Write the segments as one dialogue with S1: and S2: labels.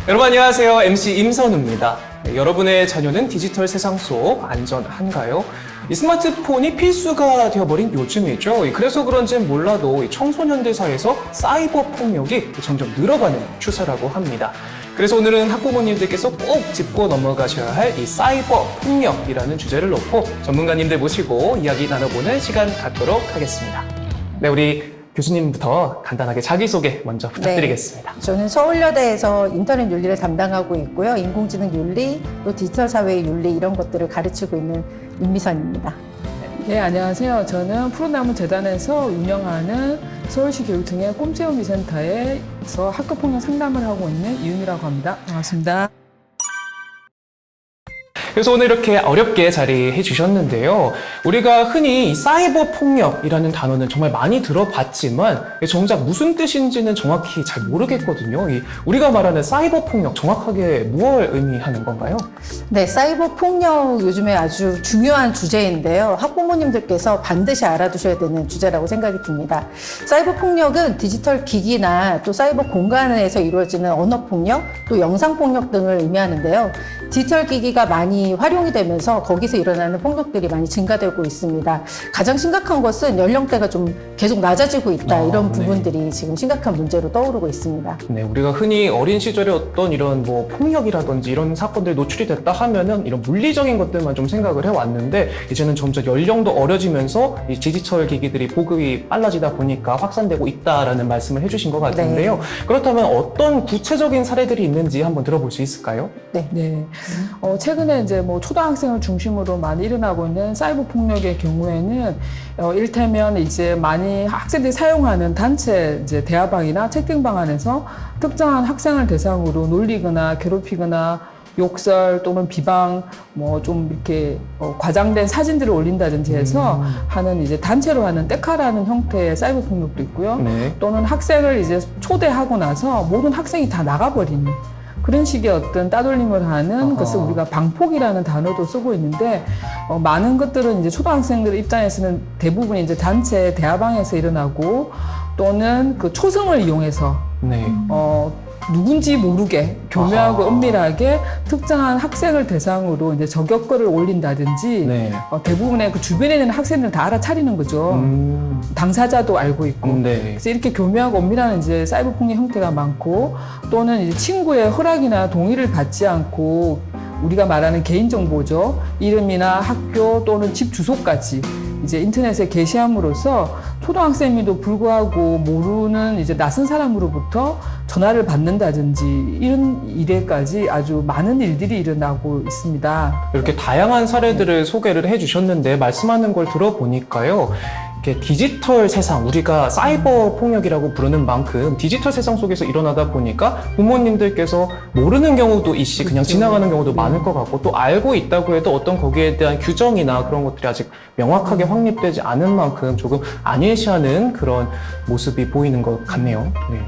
S1: 여러분 안녕하세요. MC 임선우입니다. 여러분의 자녀는 디지털 세상 속 안전한가요? 이 스마트폰이 필수가 되어버린 요즘이죠. 그래서 그런지는 몰라도 이 청소년들 사이에서 사이버 폭력이 점점 늘어가는 추세라고 합니다. 그래서 오늘은 학부모님들께서 꼭 짚고 넘어가셔야 할 이 사이버 폭력이라는 주제를 놓고 전문가님들 모시고 이야기 나눠보는 시간 갖도록 하겠습니다. 네, 우리 교수님부터 간단하게 자기소개 먼저 부탁드리겠습니다.
S2: 네, 저는 서울여대에서 인터넷 윤리를 담당하고 있고요. 인공지능 윤리, 또 디지털 사회의 윤리 이런 것들을 가르치고 있는 윤미선입니다.
S3: 네, 안녕하세요. 저는 푸른나무 재단에서 운영하는 서울시 교육청의 꼼채우미 센터에서 학교폭력 상담을 하고 있는 이윤이라고 합니다. 반갑습니다.
S1: 그래서 오늘 이렇게 어렵게 자리해 주셨는데요. 우리가 흔히 이 사이버 폭력이라는 단어는 정말 많이 들어봤지만 정작 무슨 뜻인지는 정확히 잘 모르겠거든요. 우리가 말하는 사이버 폭력 정확하게 무엇을 의미하는 건가요?
S2: 네, 사이버 폭력 요즘에 아주 중요한 주제인데요. 학부모님들께서 반드시 알아두셔야 되는 주제라고 생각이 듭니다. 사이버 폭력은 디지털 기기나 또 사이버 공간에서 이루어지는 언어 폭력, 또 영상 폭력 등을 의미하는데요. 디지털 기기가 많이 활용이 되면서 거기서 일어나는 폭력들이 많이 증가되고 있습니다. 가장 심각한 것은 연령대가 좀 계속 낮아지고 있다. 이런 부분들이 지금 심각한 문제로 떠오르고 있습니다.
S1: 네, 우리가 흔히 어린 시절에 어떤 이런 폭력이라든지 이런 사건들이 노출이 됐다 하면은 이런 물리적인 것들만 좀 생각을 해왔는데 이제는 점점 연령도 어려지면서 이 디지털 기기들이 보급이 빨라지다 보니까 확산되고 있다라는 말씀을 해주신 것 같은데요. 네. 그렇다면 어떤 구체적인 사례들이 있는지 한번 들어볼 수 있을까요?
S3: 네. 최근에 이제 초등학생을 중심으로 많이 일어나고 있는 사이버 폭력의 경우에는 이를테면 이제 많이 학생들이 사용하는 단체 이제 대화방이나 채팅방 안에서 특정한 학생을 대상으로 놀리거나 괴롭히거나 욕설 또는 비방, 좀 이렇게 과장된 사진들을 올린다든지 해서 하는 이제 단체로 하는 떼카라는 형태의 사이버 폭력도 있고요. 네. 또는 학생을 이제 초대하고 나서 모든 학생이 다 나가버리는 그런 식의 어떤 따돌림을 하는 것을 우리가 방폭이라는 단어도 쓰고 있는데 많은 것들은 이제 초등학생들 입장에서는 대부분 이제 단체 대화방에서 일어나고 또는 그 초성을 이용해서 네. 누군지 모르게 교묘하고 은밀하게 특정한 학생을 대상으로 이제 저격글을 올린다든지 네. 대부분의 그 주변에 있는 학생들은 다 알아차리는 거죠. 당사자도 알고 있고. 네. 그래서 이렇게 교묘하고 은밀한 이제 사이버 폭력 형태가 많고 또는 이제 친구의 허락이나 동의를 받지 않고 우리가 말하는 개인정보죠. 이름이나 학교 또는 집 주소까지 이제 인터넷에 게시함으로써 초등학생임에도 불구하고 모르는 이제 낯선 사람으로부터 전화를 받는다든지 이런 일에까지 아주 많은 일들이 일어나고 있습니다.
S1: 이렇게 다양한 사례들을 소개를 해주셨는데 말씀하는 걸 들어보니까요. 디지털 세상, 우리가 사이버 폭력이라고 부르는 만큼 디지털 세상 속에서 일어나다 보니까 부모님들께서 모르는 경우도 있이 그냥 지나가는 경우도 많을 것 같고 또 알고 있다고 해도 어떤 거기에 대한 규정이나 그런 것들이 아직 명확하게 확립되지 않은 만큼 조금 안일시하는 그런 모습이 보이는 것 같네요. 네.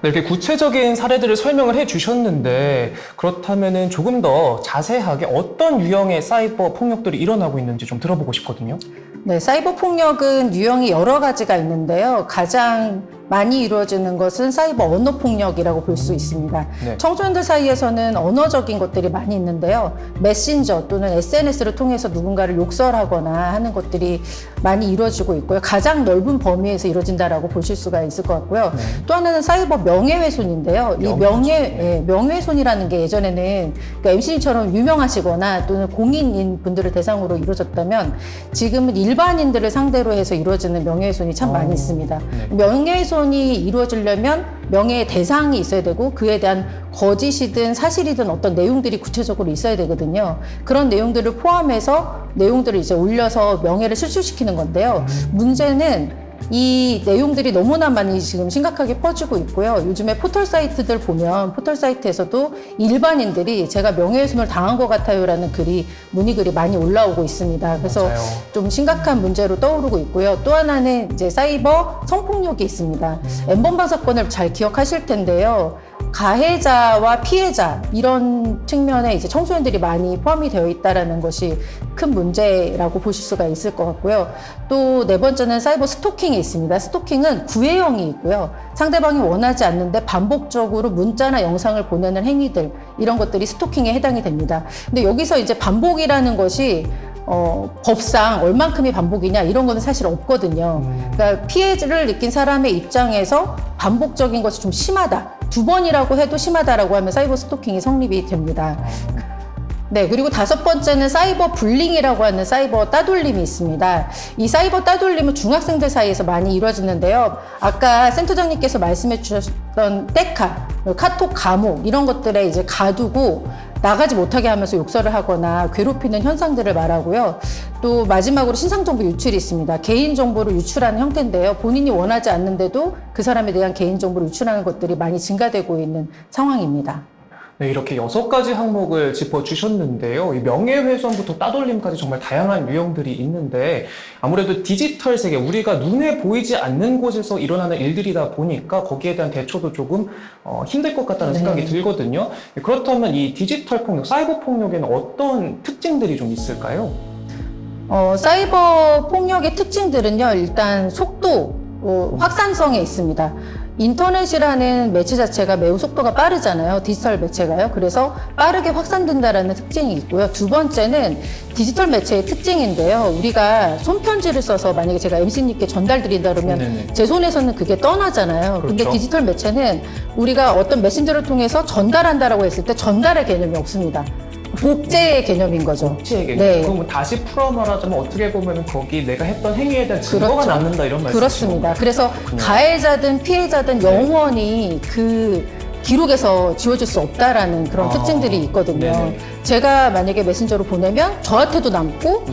S1: 네, 이렇게 구체적인 사례들을 설명을 해주셨는데 그렇다면은 조금 더 자세하게 어떤 유형의 사이버 폭력들이 일어나고 있는지 좀 들어보고 싶거든요.
S2: 네, 사이버 폭력은 유형이 여러 가지가 있는데요. 가장 많이 이루어지는 것은 사이버 언어 폭력이라고 볼 수 있습니다. 네. 청소년들 사이에서는 언어적인 것들이 많이 있는데요. 메신저 또는 SNS를 통해서 누군가를 욕설하거나 하는 것들이 많이 이루어지고 있고요. 가장 넓은 범위에서 이루어진다라고 보실 수가 있을 것 같고요. 네. 또 하나는 사이버 명예훼손인데요. 이 명예훼손이라는 게 예전에는 그러니까 MC님처럼 유명하시거나 또는 공인인 분들을 대상으로 이루어졌다면 지금은 일반인들을 상대로 해서 이루어지는 명예훼손이 참 많이 있습니다. 네. 명예훼손이 이루어지려면 명예의 대상이 있어야 되고 그에 대한 거짓이든 사실이든 어떤 내용들이 구체적으로 있어야 되거든요. 그런 내용들을 포함해서 내용들을 이제 올려서 명예를 실추시키는 건데요. 문제는 이 내용들이 너무나 많이 지금 심각하게 퍼지고 있고요. 요즘에 포털 사이트들 보면 포털 사이트에서도 일반인들이 제가 명예훼손을 당한 것 같아요라는 문의글이 많이 올라오고 있습니다. 그래서 맞아요. 좀 심각한 문제로 떠오르고 있고요. 또 하나는 이제 사이버 성폭력이 있습니다. N번방 사건을 잘 기억하실 텐데요. 가해자와 피해자 이런 측면에 이제 청소년들이 많이 포함이 되어 있다라는 것이 큰 문제라고 보실 수가 있을 것 같고요. 또 네 번째는 사이버 스토킹이 있습니다. 스토킹은 구애형이 있고요. 상대방이 원하지 않는데 반복적으로 문자나 영상을 보내는 행위들, 이런 것들이 스토킹에 해당이 됩니다. 근데 여기서 이제 반복이라는 것이 법상 얼만큼이 반복이냐 이런 거는 사실 없거든요. 그러니까 피해를 느낀 사람의 입장에서 반복적인 것이 좀 심하다. 2번이라고 해도 심하다라고 하면 사이버 스토킹이 성립이 됩니다. 네, 그리고 5번째는 사이버 불링이라고 하는 사이버 따돌림이 있습니다. 이 사이버 따돌림은 중학생들 사이에서 많이 이루어지는데요. 아까 센터장님께서 말씀해 주셨던 떼카, 카톡 감옥 이런 것들에 이제 가두고 나가지 못하게 하면서 욕설을 하거나 괴롭히는 현상들을 말하고요. 또 마지막으로 신상정보 유출이 있습니다. 개인정보를 유출하는 형태인데요. 본인이 원하지 않는데도 그 사람에 대한 개인정보를 유출하는 것들이 많이 증가되고 있는 상황입니다.
S1: 네, 이렇게 6가지 항목을 짚어주셨는데요. 이 명예훼손부터 따돌림까지 정말 다양한 유형들이 있는데 아무래도 디지털 세계, 우리가 눈에 보이지 않는 곳에서 일어나는 일들이다 보니까 거기에 대한 대처도 조금 힘들 것 같다는 생각이 들거든요. 그렇다면 이 디지털 폭력, 사이버 폭력에는 어떤 특징들이 좀 있을까요?
S2: 사이버 폭력의 특징들은요, 일단 속도, 확산성에 있습니다. 인터넷이라는 매체 자체가 매우 속도가 빠르잖아요. 디지털 매체가요. 그래서 빠르게 확산된다라는 특징이 있고요. 2번째는 디지털 매체의 특징인데요. 우리가 손편지를 써서 만약에 제가 MC님께 전달드린다 그러면 제 손에서는 그게 떠나잖아요.
S1: 그렇죠.
S2: 근데 디지털 매체는 우리가 어떤 메신저를 통해서 전달한다라고 했을 때 전달의 개념이 없습니다. 복제의 개념인 거죠.
S1: 복제의 개념.
S2: 네.
S1: 그러면 다시 풀어 말하자면 어떻게 보면 거기 내가 했던 행위에 대한 증거가
S2: 그렇죠.
S1: 남는다 이런 말씀이시죠?
S2: 그렇습니다. 그래서 가해자든 피해자든 영원히 그 기록에서 지워질 수 없다라는 그런 특징들이 있거든요.
S1: 네네.
S2: 제가 만약에 메신저로 보내면 저한테도 남고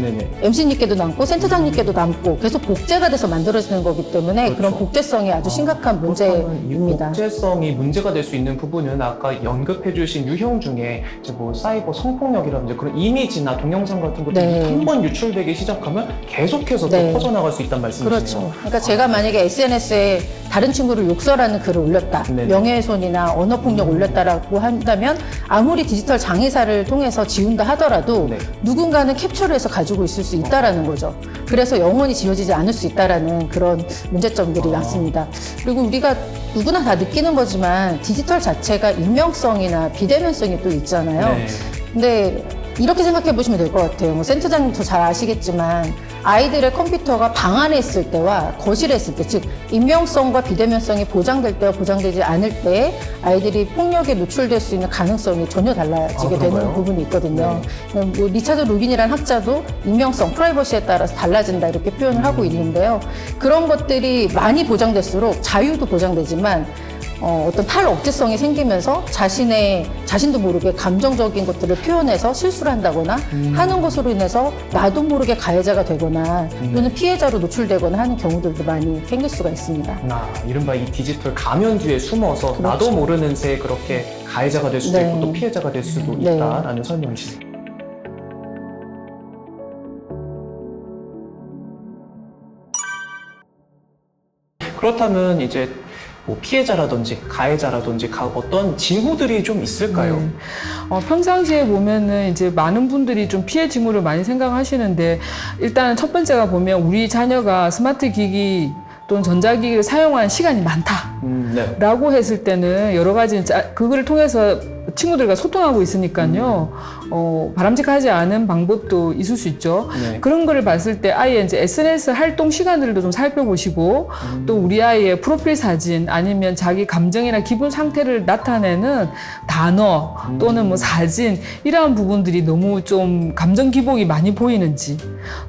S2: MC님께도 남고 센터장님께도 남고 계속 복제가 돼서 만들어지는 거기 때문에
S1: 그렇죠.
S2: 그런 복제성이 아주 심각한 문제입니다.
S1: 복제성이 문제가 될 수 있는 부분은 아까 언급해 주신 유형 중에 이제 뭐 사이버 성폭력이라든지 그런 이미지나 동영상 같은 것들이
S2: 네.
S1: 한 번 유출되기 시작하면 계속해서 또
S2: 네.
S1: 퍼져나갈 수 있다는 말씀이시네요.
S2: 그렇죠. 그러니까 제가 만약에 SNS에 다른 친구를 욕설하는 글을 올렸다.
S1: 네네.
S2: 명예훼손이나 언어폭력 올렸다라고 한다면 아무리 디지털 장애사를 통해서 지운다 하더라도
S1: 네.
S2: 누군가는 캡처를 해서 가지고 있을 수 있다라는 거죠. 그래서 영원히 지워지지 않을 수 있다라는 그런 문제점들이 났습니다. 그리고 우리가 누구나 다 느끼는 거지만 디지털 자체가 익명성이나 비대면성이 또 있잖아요.
S1: 네.
S2: 근데 이렇게 생각해 보시면 될 것 같아요. 뭐 센터장님 더 잘 아시겠지만 아이들의 컴퓨터가 방 안에 있을 때와 거실에 있을 때, 즉 익명성과 비대면성이 보장될 때와 보장되지 않을 때 아이들이 폭력에 노출될 수 있는 가능성이 전혀 달라지게 되는 부분이 있거든요. 뭐 리차드 루빈이라는 학자도 익명성, 프라이버시에 따라서 달라진다 이렇게 표현을 하고 있는데요. 그런 것들이 많이 보장될수록 자유도 보장되지만 어떤 탈억제성이 생기면서 자신도 모르게 감정적인 것들을 표현해서 실수를 한다거나 하는 것으로 인해서 나도 모르게 가해자가 되거나 또는 피해자로 노출되거나 하는 경우들도 많이 생길 수가 있습니다.
S1: 이른바 이 디지털 가면 뒤에 숨어서
S2: 그렇죠.
S1: 나도 모르는 새에 그렇게 가해자가 될 수도
S2: 네.
S1: 있고 또 피해자가 될 수도
S2: 네.
S1: 있다라는 설명이시네요. 그렇다면 이제 뭐 피해자라든지 가해자라든지 어떤 징후들이 좀 있을까요?
S3: 평상시에 보면은 이제 많은 분들이 좀 피해 징후를 많이 생각하시는데 일단 첫 번째가 보면 우리 자녀가 스마트 기기 또는 전자기기를 사용하는 시간이 많다.
S1: 네.
S3: 라고 했을 때는 여러 가지 그거를 통해서 친구들과 소통하고 있으니까요. 바람직하지 않은 방법도 있을 수 있죠.
S1: 네.
S3: 그런 거를 봤을 때 아이의 이제 SNS 활동 시간들도 좀 살펴보시고 또 우리 아이의 프로필 사진 아니면 자기 감정이나 기분 상태를 나타내는 단어 또는 뭐 사진 이러한 부분들이 너무 좀 감정 기복이 많이 보이는지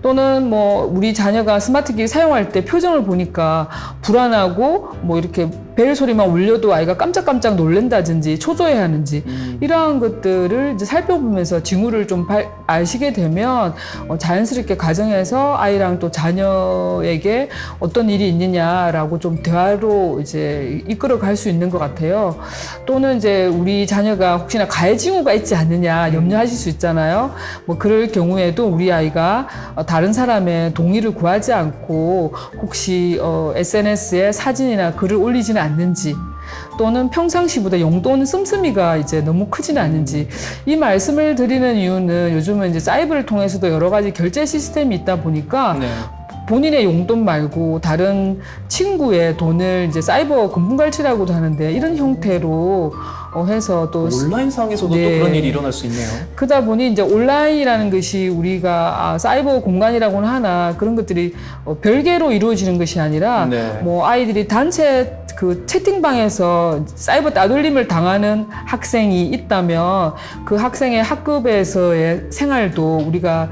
S3: 또는 뭐 우리 자녀가 스마트기기 사용할 때 표정을 보니까 불안하고 뭐 이렇게 벨 소리만 울려도 아이가 깜짝깜짝 놀란다든지 초조해하는지 이러한 것들을 이제 살펴보면서 징후를 좀 아시게 되면 자연스럽게 가정에서 아이랑 또 자녀에게 어떤 일이 있느냐라고 좀 대화로 이제 이끌어 갈 수 있는 것 같아요. 또는 이제 우리 자녀가 혹시나 가해 징후가 있지 않느냐 염려하실 수 있잖아요. 뭐 그럴 경우에도 우리 아이가 다른 사람의 동의를 구하지 않고 혹시 SNS에 사진이나 글을 올리지는 않는지 또는 평상시보다 용돈 씀씀이가 이제 너무 크지는 않은지 이 말씀을 드리는 이유는 요즘은 이제 사이버를 통해서도 여러 가지 결제 시스템이 있다 보니까
S1: 네.
S3: 본인의 용돈 말고 다른 친구의 돈을 이제 사이버 금품갈취라고도 하는데 이런 형태로 해서 또
S1: 온라인상에서도
S3: 네.
S1: 또 그런 일이 일어날 수 있네요.
S3: 그러다 보니 이제 온라인이라는 것이 우리가 사이버 공간이라고는 하나 그런 것들이 별개로 이루어지는 것이 아니라
S1: 네.
S3: 뭐 아이들이 단체 그 채팅방에서 사이버 따돌림을 당하는 학생이 있다면 그 학생의 학급에서의 생활도 우리가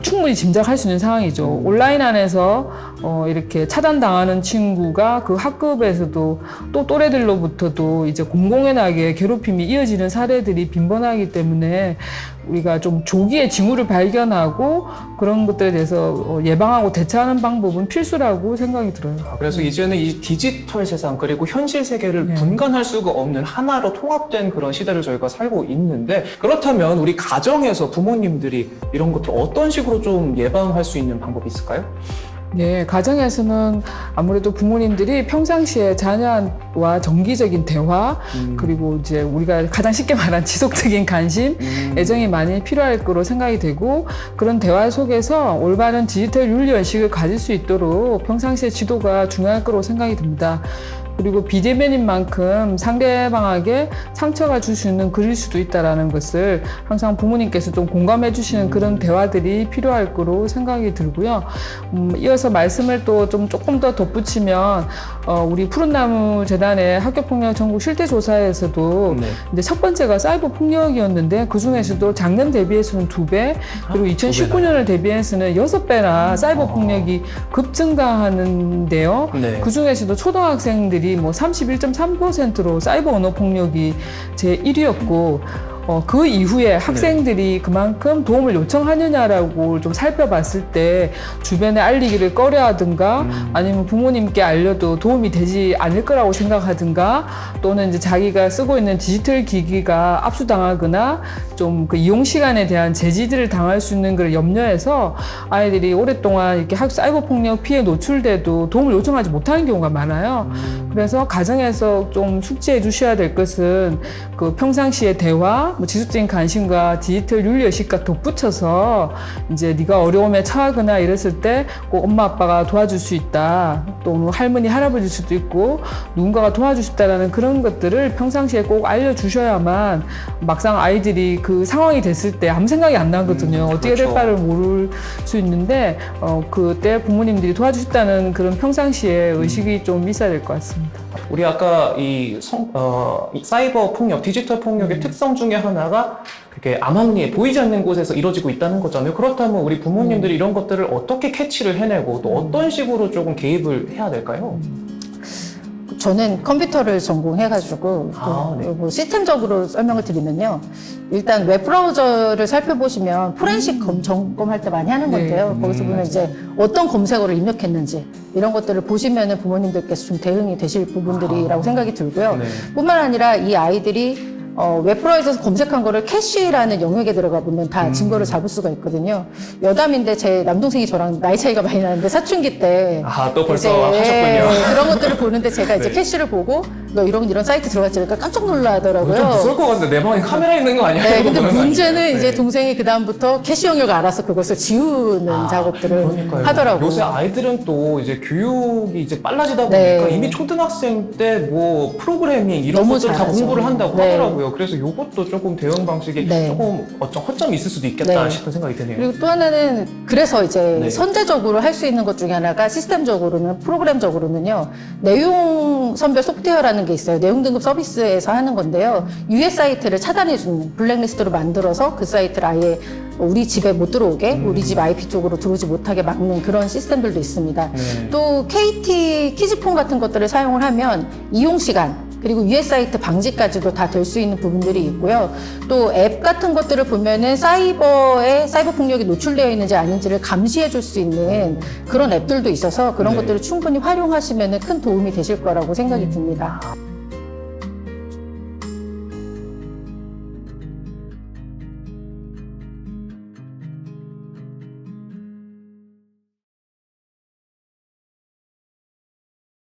S3: 충분히 짐작할 수 있는 상황이죠. 온라인 안에서 이렇게 차단당하는 친구가 그 학급에서도 또 또래들로부터도 이제 공공연하게 괴롭힘이 이어지는 사례들이 빈번하기 때문에 우리가 좀 조기에 징후를 발견하고 그런 것들에 대해서 예방하고 대처하는 방법은 필수라고 생각이 들어요.
S1: 그래서 이제는 이 디지털 세상 그리고 현실 세계를
S3: 네.
S1: 분간할 수가 없는 하나로 통합된 그런 시대를 저희가 살고 있는데 그렇다면 우리 가정에서 부모님들이 이런 것들 어떤 식으로 좀 예방할 수 있는 방법이 있을까요?
S3: 네, 가정에서는 아무래도 부모님들이 평상시에 자녀와 정기적인 대화, 그리고 이제 우리가 가장 쉽게 말한 지속적인 관심, 애정이 많이 필요할 거로 생각이 되고, 그런 대화 속에서 올바른 디지털 윤리 의식을 가질 수 있도록 평상시에 지도가 중요할 거로 생각이 듭니다. 그리고 비대면인 만큼 상대방에게 상처가 줄 수 있는 글일 수도 있다는 것을 항상 부모님께서 좀 공감해 주시는 그런 대화들이 필요할 거로 생각이 들고요. 이어서 말씀을 또 조금 더 덧붙이면 우리 푸른나무 재단의 학교폭력 전국 실태조사에서도
S1: 네.
S3: 이제 첫 번째가 사이버 폭력이었는데 그 중에서도 작년 대비해서는 2배, 그리고 2019년을 대비해서는 6배나 사이버 폭력이 급증가하는데요.
S1: 네.
S3: 그 중에서도 초등학생들이 뭐 31.3%로 사이버 언어 폭력이 제 1위였고 그 이후에 학생들이 그만큼 도움을 요청하느냐라고 좀 살펴봤을 때 주변에 알리기를 꺼려하든가 아니면 부모님께 알려도 도움이 되지 않을 거라고 생각하든가 또는 이제 자기가 쓰고 있는 디지털 기기가 압수당하거나 좀 그 이용 시간에 대한 제지들을 당할 수 있는 걸 염려해서 아이들이 오랫동안 이렇게 사이버 폭력 피해 노출돼도 도움을 요청하지 못하는 경우가 많아요. 그래서 가정에서 좀 숙지해 주셔야 될 것은 그 평상시의 대화, 뭐 지속적인 관심과 디지털 윤리 의식과 덧붙여서 이제 네가 어려움에 처하거나 이랬을 때 꼭 엄마 아빠가 도와줄 수 있다. 또 뭐 할머니 할아버지일 수도 있고 누군가가 도와줄 수 있다라는 그런 것들을 평상시에 꼭 알려주셔야만 막상 아이들이 그 상황이 됐을 때 아무 생각이 안 나거든요. 어떻게 될
S1: 그렇죠.
S3: 바를 모를 수 있는데 그때 부모님들이 도와주셨다는 그런 평상시에 의식이 좀 있어야 될 것 같습니다.
S1: 우리 아까 이 사이버 폭력, 디지털 폭력의 특성 중에 하나가 그게 암암리에 보이지 않는 곳에서 이루어지고 있다는 거잖아요. 그렇다면 우리 부모님들이 이런 것들을 어떻게 캐치를 해내고 또 어떤 식으로 조금 개입을 해야 될까요?
S2: 저는 컴퓨터를 전공해가지고
S1: 네.
S2: 뭐 시스템적으로 설명을 드리면요. 일단 웹브라우저를 살펴보시면 포렌식 점검할 때 많이 하는
S3: 네.
S2: 건데요. 거기서 보면 이제 어떤 검색어를 입력했는지 이런 것들을 보시면은 부모님들께서 좀 대응이 되실 부분들이라고 생각이 들고요.
S1: 네.
S2: 뿐만 아니라 이 아이들이 웹브라우저에서 검색한 거를 캐시라는 영역에 들어가 보면 다 증거를 잡을 수가 있거든요. 여담인데 제 남동생이 저랑 나이 차이가 많이 나는데 사춘기 때
S1: 또 벌써
S2: 이제
S1: 하셨군요.
S2: 그런 것들을 보는데 제가 이제
S1: 네.
S2: 캐시를 보고 너 이런 사이트 들어갔지 그러니까 깜짝 놀라더라고요.
S1: 좀 무서울 것 같은데 내 방에 카메라 있는 거 아니야?
S2: 네,
S1: 이런
S2: 근데
S1: 거 보는 거
S2: 문제는
S1: 아니에요?
S2: 이제
S1: 네.
S2: 동생이 그 다음부터 캐시 영역을 알아서 그것을 지우는 작업들을
S1: 그러니까요.
S2: 하더라고요.
S1: 요새 아이들은 또 이제 교육이 이제 빨라지다 보니까
S2: 네.
S1: 이미 초등학생 때 뭐 프로그래밍 이런
S2: 너무
S1: 것들을 다
S2: 잘하죠.
S1: 공부를 한다고
S2: 네.
S1: 하더라고요. 그래서 이것도 조금 대응 방식이
S2: 네.
S1: 조금 어떤 허점이 있을 수도 있겠다
S2: 네.
S1: 싶은 생각이 드네요.
S2: 그리고 또 하나는 그래서 이제
S1: 네.
S2: 선제적으로 할 수 있는 것 중에 하나가 시스템적으로는 프로그램적으로는요. 내용 선별 소프트웨어라는 게 있어요. 내용 등급 서비스에서 하는 건데요. 유해 사이트를 차단해주는 블랙리스트로 만들어서 그 사이트를 아예 우리 집에 못 들어오게 우리 집 IP 쪽으로 들어오지 못하게 막는 그런 시스템들도 있습니다.
S1: 네.
S2: 또 KT 키즈폰 같은 것들을 사용을 하면 이용 시간 그리고 유해 사이트 방지까지도 다 될 수 있는 부분들이 있고요. 또 앱 같은 것들을 보면은 사이버 폭력이 노출되어 있는지 아닌지를 감시해 줄 수 있는 그런 앱들도 있어서 그런
S1: 네.
S2: 것들을 충분히 활용하시면은 큰 도움이 되실 거라고 생각이 듭니다.